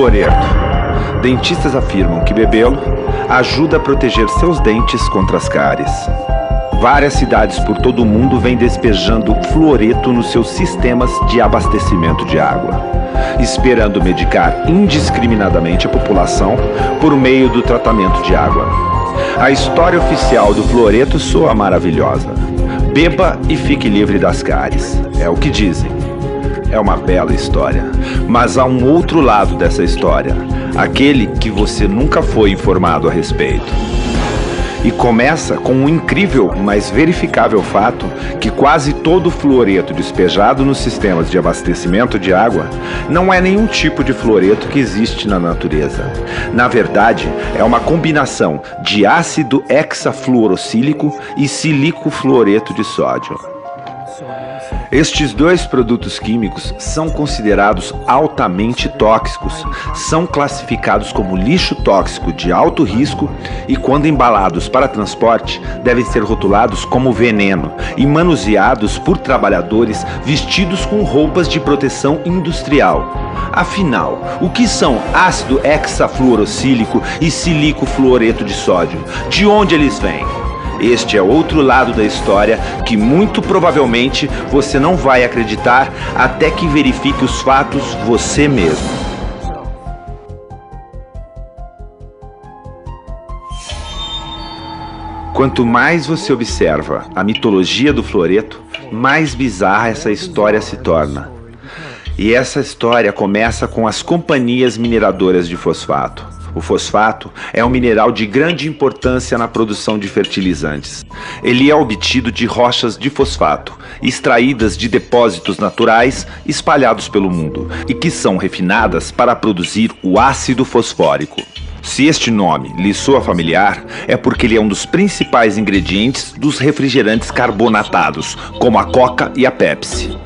Fluoreto. Dentistas afirmam que bebê-lo ajuda a proteger seus dentes contra as cáries. Várias cidades por todo o mundo vêm despejando fluoreto nos seus sistemas de abastecimento de água, esperando medicar indiscriminadamente a população por meio do tratamento de água. A história oficial do fluoreto soa maravilhosa. Beba e fique livre das cáries. É o que dizem. É uma bela história. Mas há um outro lado dessa história, aquele que você nunca foi informado a respeito. E começa com um incrível, mas verificável fato que quase todo o fluoreto despejado nos sistemas de abastecimento de água não é nenhum tipo de fluoreto que existe na natureza. Na verdade, é uma combinação de ácido hexafluorosílico e silicofluoreto de sódio. Estes dois produtos químicos são considerados altamente tóxicos, são classificados como lixo tóxico de alto risco e, quando embalados para transporte, devem ser rotulados como veneno e manuseados por trabalhadores vestidos com roupas de proteção industrial. Afinal, o que são ácido hexafluorosílico e silicofluoreto de sódio? De onde eles vêm? Este é outro lado da história que muito provavelmente você não vai acreditar até que verifique os fatos você mesmo. Quanto mais você observa a mitologia do fluoreto, mais bizarra essa história se torna. E essa história começa com as companhias mineradoras de fosfato. O fosfato é um mineral de grande importância na produção de fertilizantes. Ele é obtido de rochas de fosfato, extraídas de depósitos naturais espalhados pelo mundo, e que são refinadas para produzir o ácido fosfórico. Se este nome lhe soa familiar, é porque ele é um dos principais ingredientes dos refrigerantes carbonatados, como a Coca e a Pepsi.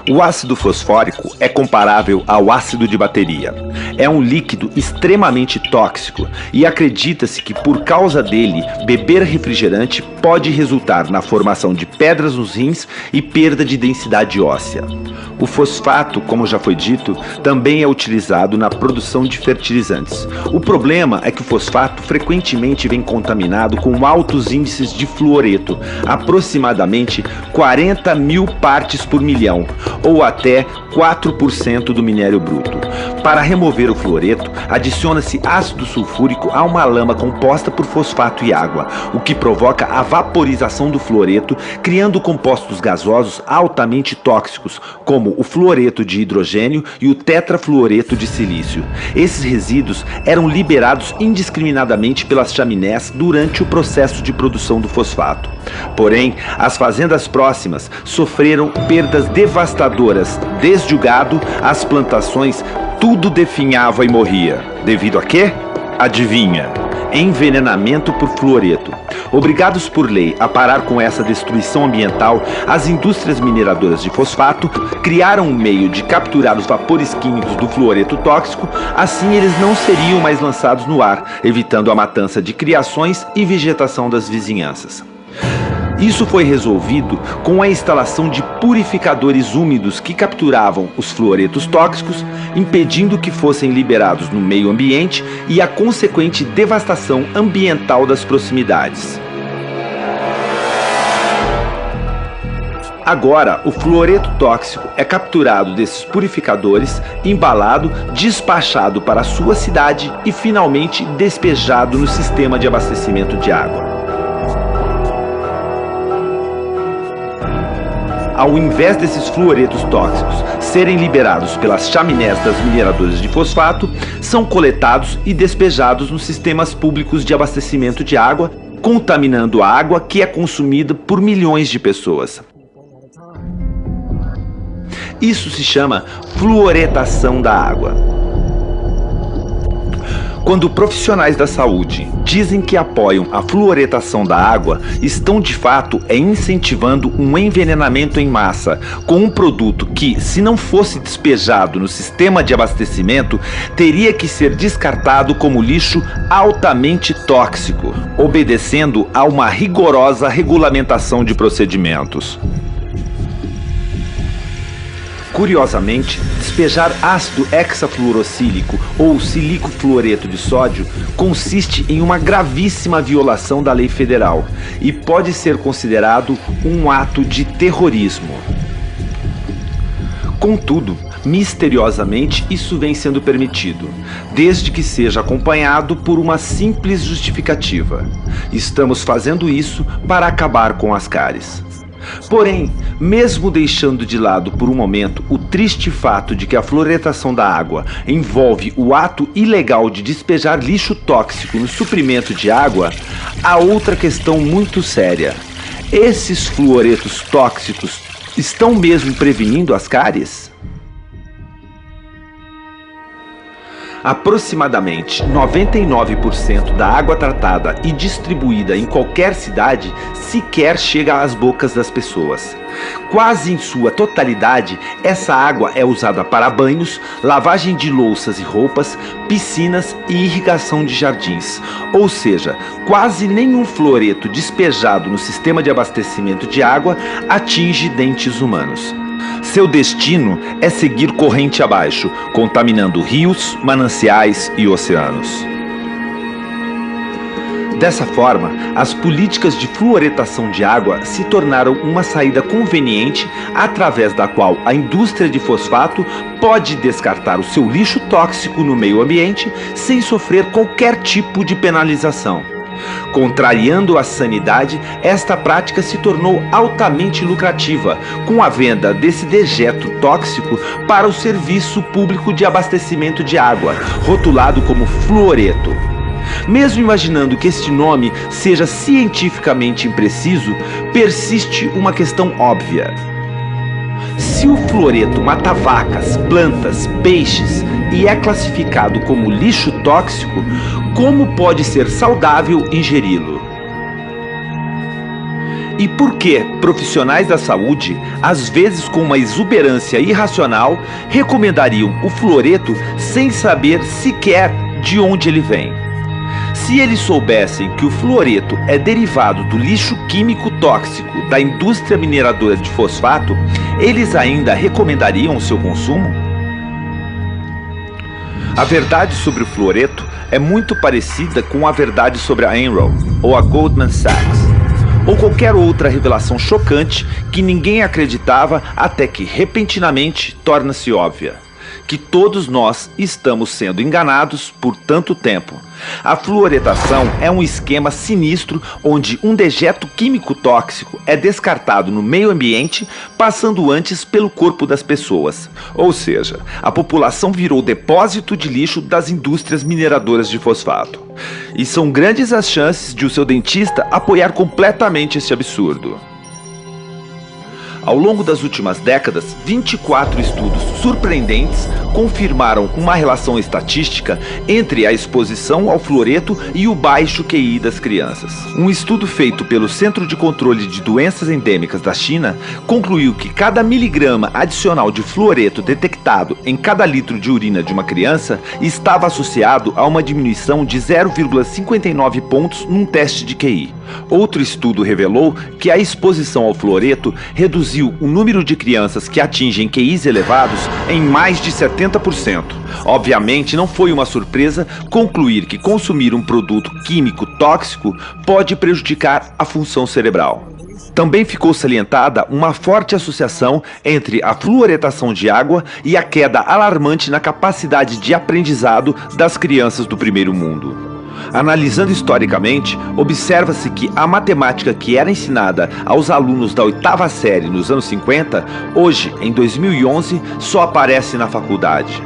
O ácido fosfórico é comparável ao ácido de bateria. É um líquido extremamente tóxico e acredita-se que por causa dele, beber refrigerante pode resultar na formação de pedras nos rins e perda de densidade óssea. O fosfato, como já foi dito, também é utilizado na produção de fertilizantes. O problema é que o fosfato frequentemente vem contaminado com altos índices de fluoreto, aproximadamente 40 mil partes por milhão, ou até 4% do minério bruto. Para remover o fluoreto, adiciona-se ácido sulfúrico a uma lama composta por fosfato e água, o que provoca a vaporização do fluoreto, criando compostos gasosos altamente tóxicos, como o fluoreto de hidrogênio e o tetrafluoreto de silício. Esses resíduos eram liberados indiscriminadamente pelas chaminés durante o processo de produção do fosfato. Porém, as fazendas próximas sofreram perdas devastadoras, desde o gado às plantações, tudo definhava e morria. Devido a quê? Adivinha? Envenenamento por fluoreto. Obrigados por lei a parar com essa destruição ambiental, as indústrias mineradoras de fosfato criaram um meio de capturar os vapores químicos do fluoreto tóxico, assim eles não seriam mais lançados no ar, evitando a matança de criações e vegetação das vizinhanças. Isso foi resolvido com a instalação de purificadores úmidos que capturavam os fluoretos tóxicos, impedindo que fossem liberados no meio ambiente e a consequente devastação ambiental das proximidades. Agora, o fluoreto tóxico é capturado desses purificadores, embalado, despachado para a sua cidade e finalmente despejado no sistema de abastecimento de água. Ao invés desses fluoretos tóxicos serem liberados pelas chaminés das mineradoras de fosfato, são coletados e despejados nos sistemas públicos de abastecimento de água, contaminando a água que é consumida por milhões de pessoas. Isso se chama fluoretação da água. Quando profissionais da saúde dizem que apoiam a fluoretação da água, estão de fato incentivando um envenenamento em massa com um produto que, se não fosse despejado no sistema de abastecimento, teria que ser descartado como lixo altamente tóxico, obedecendo a uma rigorosa regulamentação de procedimentos. Curiosamente, despejar ácido hexafluorosílico ou silico-fluoreto de sódio consiste em uma gravíssima violação da lei federal e pode ser considerado um ato de terrorismo. Contudo, misteriosamente, isso vem sendo permitido, desde que seja acompanhado por uma simples justificativa. Estamos fazendo isso para acabar com as cáries. Porém, mesmo deixando de lado por um momento o triste fato de que a fluoretação da água envolve o ato ilegal de despejar lixo tóxico no suprimento de água, há outra questão muito séria. Esses fluoretos tóxicos estão mesmo prevenindo as cáries? Aproximadamente 99% da água tratada e distribuída em qualquer cidade sequer chega às bocas das pessoas. Quase em sua totalidade, essa água é usada para banhos, lavagem de louças e roupas, piscinas e irrigação de jardins. Ou seja, quase nenhum fluoreto despejado no sistema de abastecimento de água atinge dentes humanos. Seu destino é seguir corrente abaixo, contaminando rios, mananciais e oceanos. Dessa forma, as políticas de fluoretação de água se tornaram uma saída conveniente através da qual a indústria de fosfato pode descartar o seu lixo tóxico no meio ambiente sem sofrer qualquer tipo de penalização. Contrariando a sanidade, esta prática se tornou altamente lucrativa, com a venda desse dejeto tóxico para o Serviço Público de Abastecimento de Água, rotulado como fluoreto. Mesmo imaginando que este nome seja cientificamente impreciso, persiste uma questão óbvia. Se o fluoreto mata vacas, plantas, peixes e é classificado como lixo tóxico, como pode ser saudável ingeri-lo? E por que profissionais da saúde, às vezes com uma exuberância irracional, recomendariam o fluoreto sem saber sequer de onde ele vem? Se eles soubessem que o fluoreto é derivado do lixo químico tóxico da indústria mineradora de fosfato, eles ainda recomendariam o seu consumo? A verdade sobre o fluoreto é muito parecida com a verdade sobre a Enron ou a Goldman Sachs, ou qualquer outra revelação chocante que ninguém acreditava até que repentinamente torna-se óbvia. Que todos nós estamos sendo enganados por tanto tempo. A fluoretação é um esquema sinistro onde um dejeto químico tóxico é descartado no meio ambiente, passando antes pelo corpo das pessoas. Ou seja, a população virou depósito de lixo das indústrias mineradoras de fosfato. E são grandes as chances de o seu dentista apoiar completamente este absurdo. Ao longo das últimas décadas, 24 estudos surpreendentes confirmaram uma relação estatística entre a exposição ao fluoreto e o baixo QI das crianças. Um estudo feito pelo Centro de Controle de Doenças Endêmicas da China concluiu que cada miligrama adicional de fluoreto detectado em cada litro de urina de uma criança estava associado a uma diminuição de 0,59 pontos num teste de QI. Outro estudo revelou que a exposição ao fluoreto reduziu o número de crianças que atingem QIs elevados em mais de 70%. Obviamente, não foi uma surpresa concluir que consumir um produto químico tóxico pode prejudicar a função cerebral. Também ficou salientada uma forte associação entre a fluoretação de água e a queda alarmante na capacidade de aprendizado das crianças do primeiro mundo. Analisando historicamente, observa-se que a matemática que era ensinada aos alunos da 8ª série nos anos 50, hoje, em 2011, só aparece na faculdade.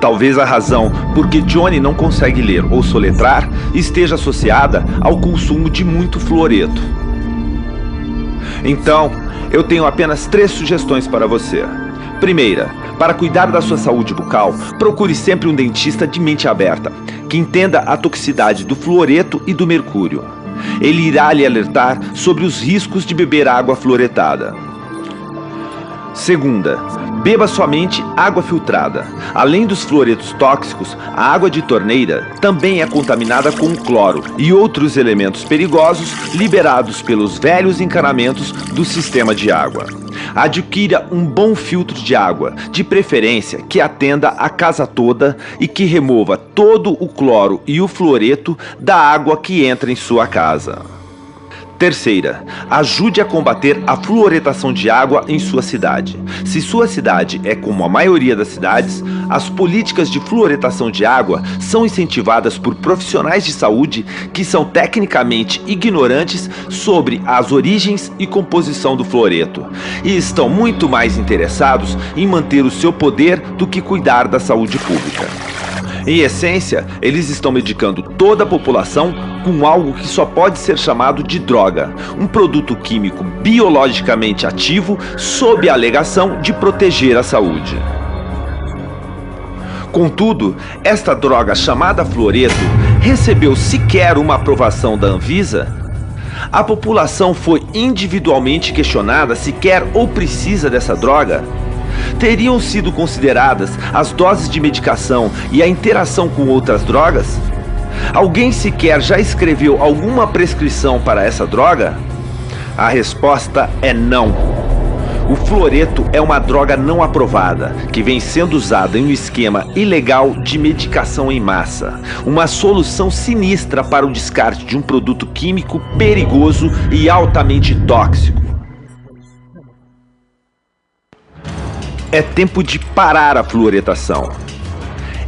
Talvez a razão por que Johnny não consegue ler ou soletrar esteja associada ao consumo de muito fluoreto. Então, eu tenho apenas 3 sugestões para você. Primeira, para cuidar da sua saúde bucal, procure sempre um dentista de mente aberta, que entenda a toxicidade do fluoreto e do mercúrio. Ele irá lhe alertar sobre os riscos de beber água fluoretada. Segunda, beba somente água filtrada. Além dos fluoretos tóxicos, a água de torneira também é contaminada com cloro e outros elementos perigosos liberados pelos velhos encanamentos do sistema de água. Adquira um bom filtro de água, de preferência que atenda a casa toda e que remova todo o cloro e o fluoreto da água que entra em sua casa. Terceira, ajude a combater a fluoretação de água em sua cidade. Se sua cidade é como a maioria das cidades, as políticas de fluoretação de água são incentivadas por profissionais de saúde que são tecnicamente ignorantes sobre as origens e composição do fluoreto e estão muito mais interessados em manter o seu poder do que cuidar da saúde pública. Em essência, eles estão medicando toda a população com algo que só pode ser chamado de droga, um produto químico biologicamente ativo sob a alegação de proteger a saúde. Contudo, esta droga chamada fluoreto recebeu sequer uma aprovação da Anvisa? A população foi individualmente questionada se quer ou precisa dessa droga? Teriam sido consideradas as doses de medicação e a interação com outras drogas? Alguém sequer já escreveu alguma prescrição para essa droga? A resposta é não. O fluoreto é uma droga não aprovada, que vem sendo usada em um esquema ilegal de medicação em massa, uma solução sinistra para o descarte de um produto químico perigoso e altamente tóxico. É tempo de parar a fluoretação.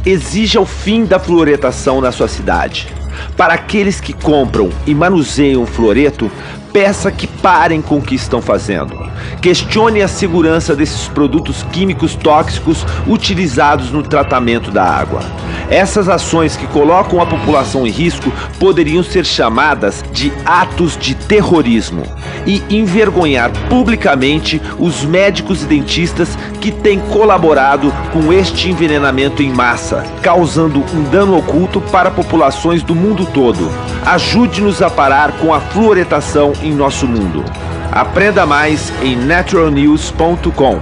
Exija o fim da fluoretação na sua cidade. Para aqueles que compram e manuseiam o fluoreto, peça que parem com o que estão fazendo. Questione a segurança desses produtos químicos tóxicos utilizados no tratamento da água. Essas ações que colocam a população em risco poderiam ser chamadas de atos de terrorismo e envergonhar publicamente os médicos e dentistas que têm colaborado com este envenenamento em massa, causando um dano oculto para populações do mundo todo. Ajude-nos a parar com a fluoretação em nosso mundo. Aprenda mais em naturalnews.com.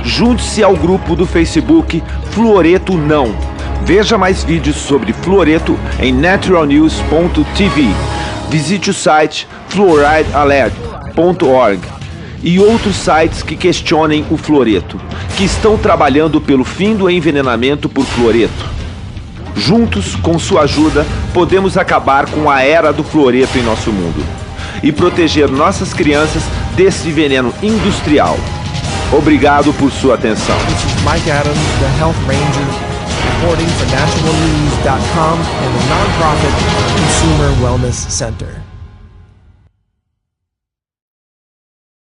Junte-se ao grupo do Facebook Fluoreto Não. Veja mais vídeos sobre fluoreto em naturalnews.tv. Visite o site fluoridealert.org e outros sites que questionem o fluoreto, que estão trabalhando pelo fim do envenenamento por fluoreto. Juntos, com sua ajuda, podemos acabar com a era do fluoreto em nosso mundo e proteger nossas crianças desse veneno industrial. Obrigado por sua atenção. This is Mike Adams, the Health Ranger, reporting for naturalnews.com and the nonprofit Consumer Wellness Center.